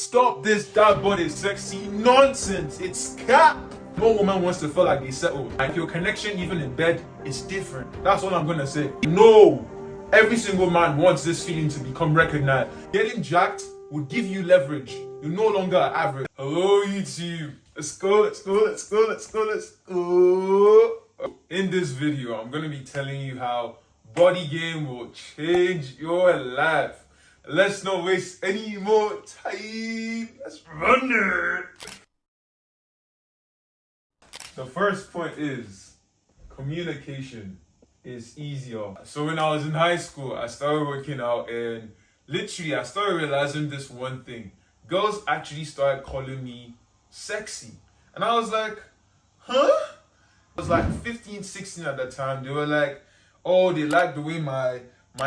Stop this that body sexy nonsense. It's cap. No woman wants to feel like they settled. Like your connection even in bed is different. That's all I'm gonna say. No, every single man wants this feeling to become recognized. Getting jacked will give you leverage. You're no longer average. Hello YouTube. Let's go, let's go, let's go, let's go, let's go. In this video, I'm gonna be telling you how body game will change your life. Let's not waste any more time. Let's run it. The first point is communication is easier. So when I was in high school, I started working out and literally I started realizing this one thing. Girls actually started calling me sexy. And I was like, huh? I was like 15, 16 at the time. They were like, oh, they like the way my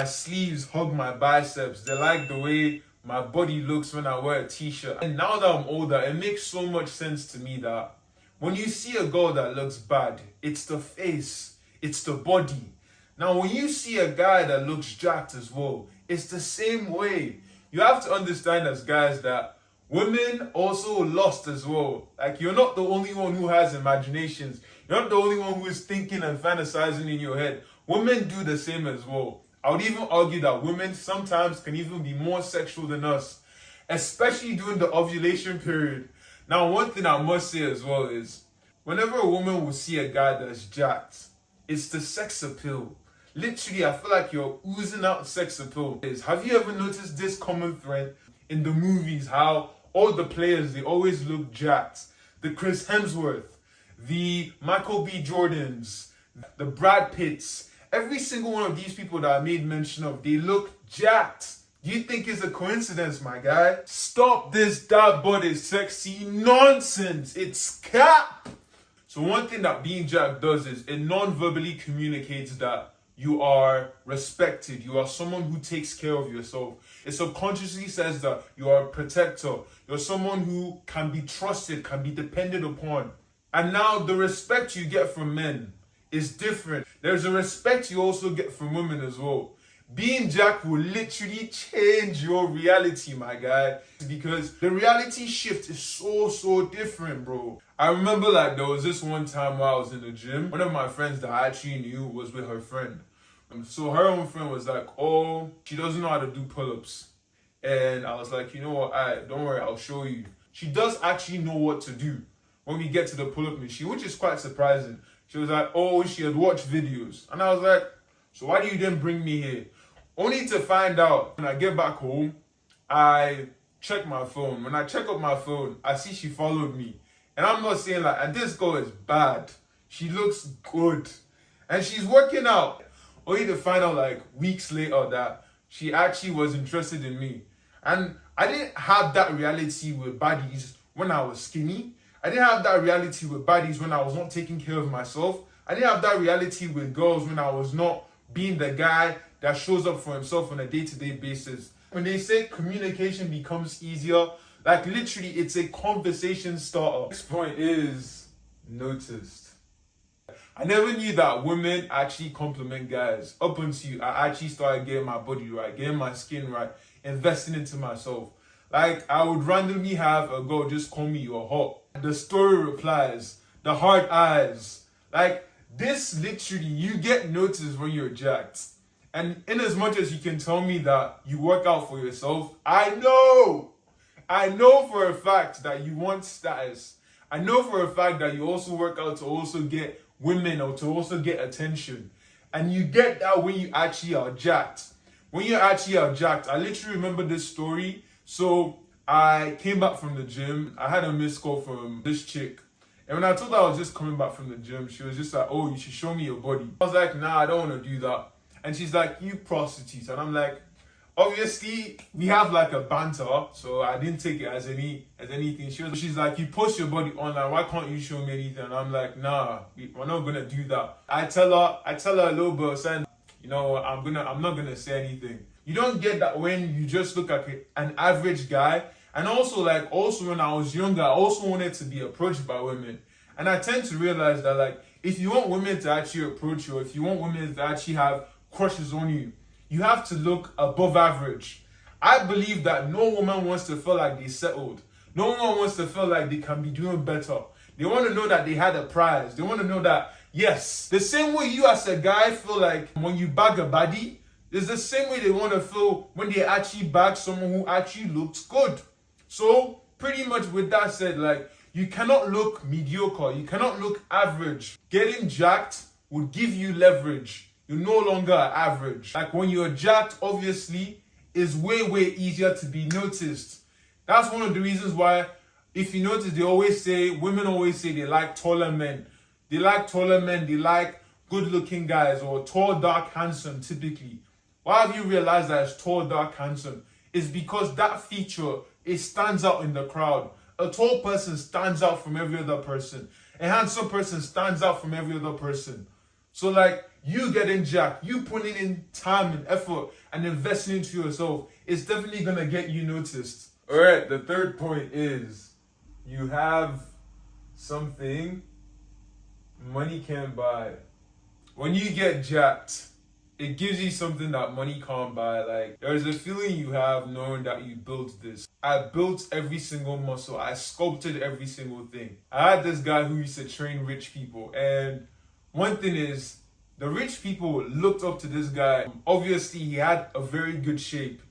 sleeves hug my biceps. They like the way my body looks when I wear a t-shirt. And now that I'm older, it makes so much sense to me that when you see a girl that looks bad, it's the face, it's the body. Now, when you see a guy that looks jacked as well, it's the same way. You have to understand as guys that women also lust as well. Like, you're not the only one who has imaginations. You're not the only one who is thinking and fantasizing in your head. Women do the same as well. I would even argue that women sometimes can even be more sexual than us, especially during the ovulation period. Now, one thing I must say as well is, whenever a woman will see a guy that's jacked, it's the sex appeal. Literally, I feel like you're oozing out sex appeal. Have you ever noticed this common thread in the movies, how all the players, they always look jacked? The Chris Hemsworth, the Michael B. Jordans, the Brad Pitts, every single one of these people that I made mention of, they look jacked. Do you think it's a coincidence, my guy? Stop this that body sexy nonsense. It's cap. So one thing that being jacked does is it non-verbally communicates that you are respected. You are someone who takes care of yourself. It subconsciously says that you are a protector. You're someone who can be trusted, can be depended upon. And now the respect you get from men is different. There's a respect you also get from women as well. Being jacked will literally change your reality, my guy, because the reality shift is so different, bro. I remember like there was this one time where I was in the gym. One of my friends that I actually knew was with her friend. So her own friend was like, oh, she doesn't know how to do pull-ups. And I was like, you know what, don't worry, I'll show you. She does actually know what to do when we get to the pull-up machine, which is quite surprising. She was like, oh, she had watched videos. And I was like, so why do you then bring me here? Only to find out when I get back home, I check my phone. When I check up my phone, I see she followed me. And I'm not saying like, and this girl is bad. She looks good. And she's working out. Only to find out like weeks later that she actually was interested in me. And I didn't have that reality with baddies when I was skinny. I didn't have that reality with baddies when I was not taking care of myself. I didn't have that reality with girls when I was not being the guy that shows up for himself on a day-to-day basis. When they say communication becomes easier, like literally it's a conversation starter. Next point is noticed. I never knew that women actually compliment guys. Up until I actually started getting my body right, getting my skin right, investing into myself. Like, I would randomly have a girl just call me you're hot. The story replies, the hard eyes. Like, this literally, you get noticed when you're jacked. And in as much as you can tell me that you work out for yourself, I know for a fact that you want status. I know for a fact that you also work out to also get women or to also get attention. And you get that when you actually are jacked. When you actually are jacked, I literally remember this story. So I came back from the gym. I had a missed call from this chick. And when I told her I was just coming back from the gym, she was just like, oh, you should show me your body. I was like, nah, I don't want to do that. And she's like, you prostitute. And I'm like, obviously, we have like a banter. So I didn't take it as anything. She's like, you post your body online. Why can't you show me anything? And I'm like, nah, we're not going to do that. I tell her a little bit, saying, you know, I'm not going to say anything. You don't get that when you just look like an average guy. And also when I was younger, I also wanted to be approached by women. And I tend to realize that like, if you want women to actually approach you, if you want women to actually have crushes on you, you have to look above average. I believe that no woman wants to feel like they settled. No one wants to feel like they can be doing better. They want to know that they had a prize. They want to know that, yes, the same way you as a guy feel like when you bag a baddie, it's the same way they want to feel when they actually bag someone who actually looks good. So, pretty much with that said, like, you cannot look mediocre. You cannot look average. Getting jacked would give you leverage. You're no longer average. Like, when you're jacked, obviously, it's way, way easier to be noticed. That's one of the reasons why, if you notice, women always say they like taller men. They like taller men, they like good-looking guys, or tall, dark, handsome, typically. Why have you realized that it's tall, dark, handsome? It's because that feature, it stands out in the crowd. A tall person stands out from every other person. A handsome person stands out from every other person. So like, you getting jacked, you putting in time and effort and investing into yourself, it's definitely gonna get you noticed. Alright, the third point is, you have something money can't buy. When you get jacked, it gives you something that money can't buy. Like, there's a feeling you have knowing that you built this. I built every single muscle. I sculpted every single thing. I had this guy who used to train rich people. And one thing is, the rich people looked up to this guy. Obviously, he had a very good shape.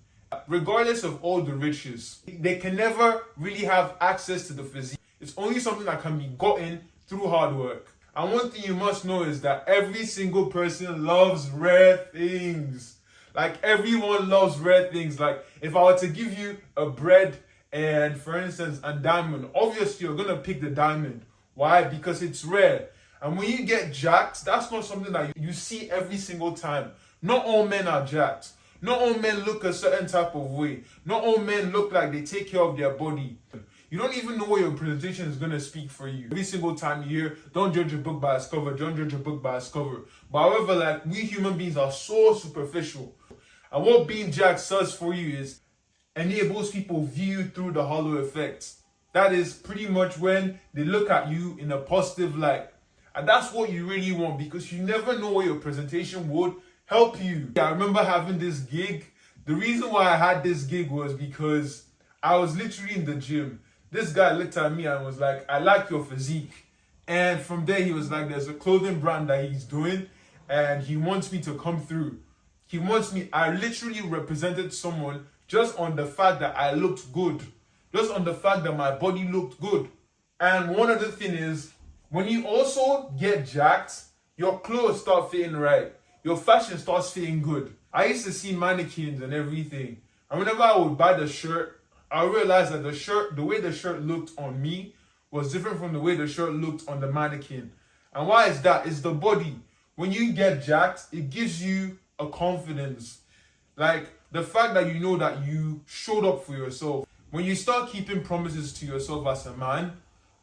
Regardless of all the riches, they can never really have access to the physique. It's only something that can be gotten through hard work. And one thing you must know is that every single person loves rare things. Like, everyone loves rare things. Like, if I were to give you a bread and, for instance, a diamond, obviously you're gonna pick the diamond. Why? Because it's rare. And when you get jacked, that's not something that you see every single time. Not all men are jacked. Not all men look a certain type of way. Not all men look like they take care of their body. You don't even know what your presentation is going to speak for you. Every single time you hear, don't judge a book by its cover, don't judge a book by its cover. But however, like, we human beings are so superficial. And what being jacked does for you is enables people view through the hollow effect. That is pretty much when they look at you in a positive light. And that's what you really want, because you never know what your presentation would help you. I remember having this gig. The reason why I had this gig was because I was literally in the gym. This guy looked at me and was like, I like your physique. And from there, he was like, there's a clothing brand that he's doing and he wants me to come through. I literally represented someone just on the fact that I looked good. Just on the fact that my body looked good. And one other thing is, when you also get jacked, your clothes start fitting right. Your fashion starts fitting good. I used to see mannequins and everything. And whenever I would buy the shirt, I realized that the way the shirt looked on me was different from the way the shirt looked on the mannequin. And why is that? It's the body. When you get jacked, it gives you a confidence. Like, the fact that you know that you showed up for yourself. When you start keeping promises to yourself as a man,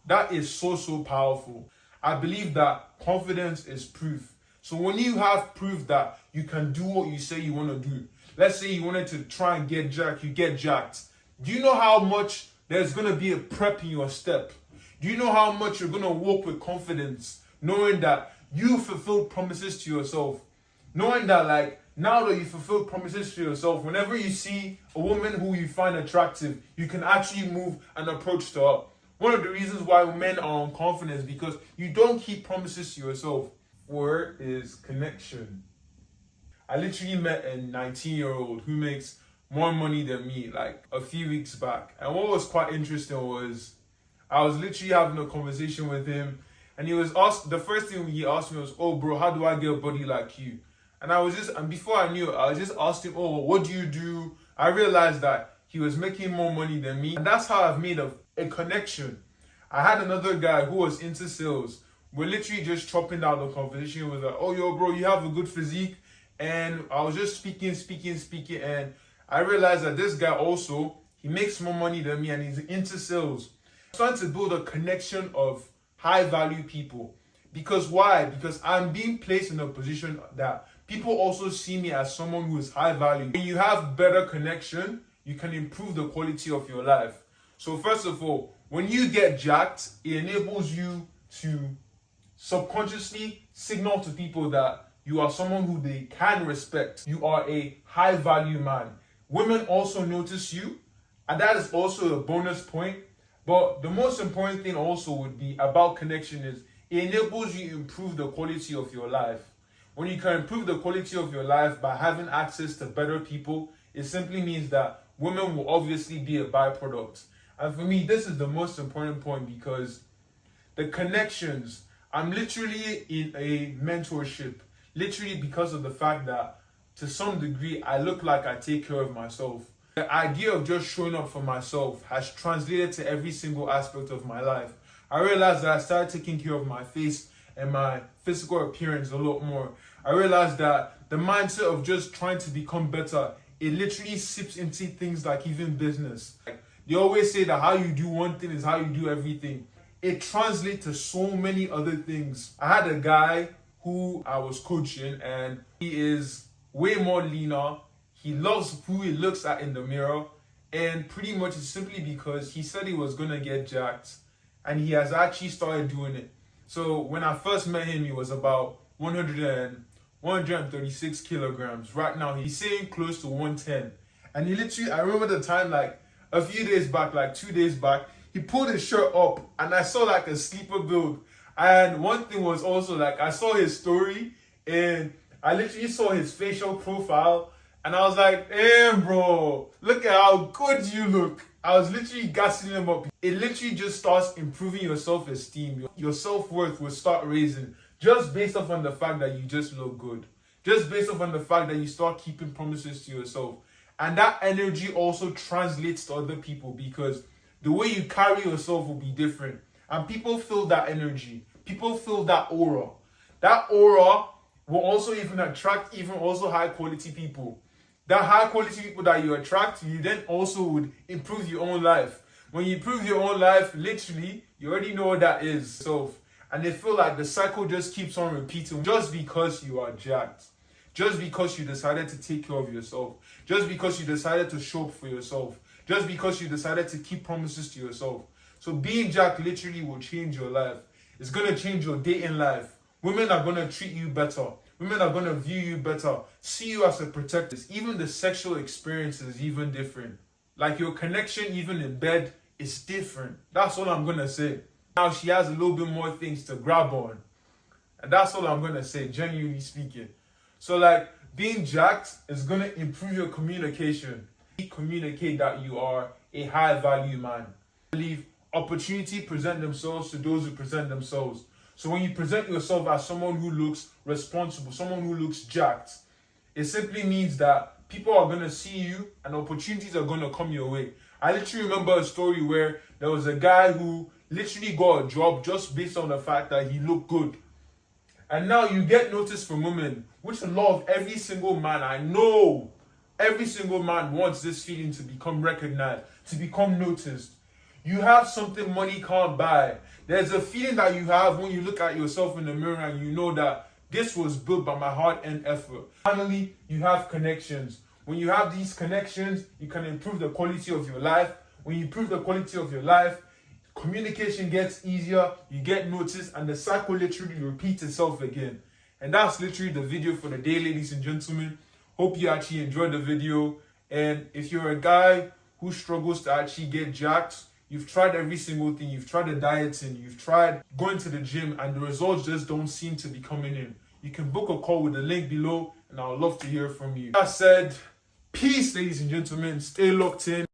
that is so, so powerful. I believe that confidence is proof. So when you have proof that you can do what you say you want to do, let's say you wanted to try and get jacked, you get jacked. Do you know how much there's going to be a prep in your step? Do you know how much you're going to walk with confidence, knowing that you fulfilled promises to yourself? Knowing that, like, now that you fulfilled promises to yourself, whenever you see a woman who you find attractive, you can actually move and approach to her. One of the reasons why men are unconfident is because you don't keep promises to yourself. Four is connection. I literally met a 19-year-old who makes more money than me, like, a few weeks back. And what was quite interesting was, I was literally having a conversation with him, and the first thing he asked me was, oh bro, how do I get a body like you? And before I knew it, I just asked him, oh, what do you do? I realized that he was making more money than me. And that's how I've made a connection. I had another guy who was into sales. We're literally just chopping down the conversation. He was like, oh, yo, bro, you have a good physique. And I was just speaking. And I realized that this guy also, he makes more money than me and he's into sales. I'm starting to build a connection of high value people. Because why? Because I'm being placed in a position that people also see me as someone who is high value. When you have better connection, you can improve the quality of your life. So first of all, when you get jacked, it enables you to subconsciously signal to people that you are someone who they can respect. You are a high value man. women also notice you, and that is also a bonus point. But the most important thing also would be about connection is it enables you to improve the quality of your life. When you can improve the quality of your life by having access to better people, it simply means that women will obviously be a byproduct. And for me, this is the most important point because the connections, I'm literally in a mentorship, literally because of the fact that to some degree, I look like I take care of myself. The idea of just showing up for myself has translated to every single aspect of my life. I realized that I started taking care of my face and my physical appearance a lot more. I realized that the mindset of just trying to become better, it literally seeps into things like even business. Like, they always say that how you do one thing is how you do everything. It translates to so many other things. I had a guy who I was coaching and he is way more leaner. He loves who he looks at in the mirror, and pretty much it's simply because he said he was gonna get jacked, and he has actually started doing it. So when I first met him, he was about 136 kilograms. Right now, he's saying close to 110. And he literally, I remember the time like a few days back, like 2 days back, he pulled his shirt up, and I saw like a sleeper build. And one thing was also like I saw his story, and I literally saw his facial profile. And I was like, damn, bro, look at how good you look. I was literally gassing him up. It literally just starts improving your self-esteem. Your self-worth will start raising just based off on the fact that you just look good. Just based off on the fact that you start keeping promises to yourself. And that energy also translates to other people because the way you carry yourself will be different. And people feel that energy. People feel that aura. That aura will also even attract even also high quality people. That high quality people that you attract, you then also would improve your own life. When you improve your own life, literally, you already know what that is. So, and they feel like the cycle just keeps on repeating just because you are jacked. Just because you decided to take care of yourself. Just because you decided to show up for yourself. Just because you decided to keep promises to yourself. So being jacked literally will change your life. It's going to change your dating life. Women are going to treat you better. Women are going to view you better, see you as a protector. Even the sexual experience is even different. Like your connection even in bed is different. That's all I'm going to say. Now she has a little bit more things to grab on. And that's all I'm going to say, genuinely speaking. So like being jacked is going to improve your communication. Communicate that you are a high value man. I believe opportunity present themselves to those who present themselves. So when you present yourself as someone who looks responsible, someone who looks jacked, it simply means that people are going to see you and opportunities are going to come your way. I literally remember a story where there was a guy who literally got a job just based on the fact that he looked good. And now you get noticed from women, which a lot of every single man I know, every single man wants this feeling to become recognized, to become noticed. You have something money can't buy. There's a feeling that you have when you look at yourself in the mirror and you know that this was built by my hard and effort. Finally, you have connections. When you have these connections, you can improve the quality of your life. When you improve the quality of your life, communication gets easier, you get noticed, and the cycle literally repeats itself again. And that's literally the video for the day, ladies and gentlemen. Hope you actually enjoyed the video. And if you're a guy who struggles to actually get jacked, you've tried every single thing, you've tried the dieting, you've tried going to the gym, and the results just don't seem to be coming in, you can book a call with the link below, and I would love to hear from you. That said, peace, ladies and gentlemen. Stay locked in.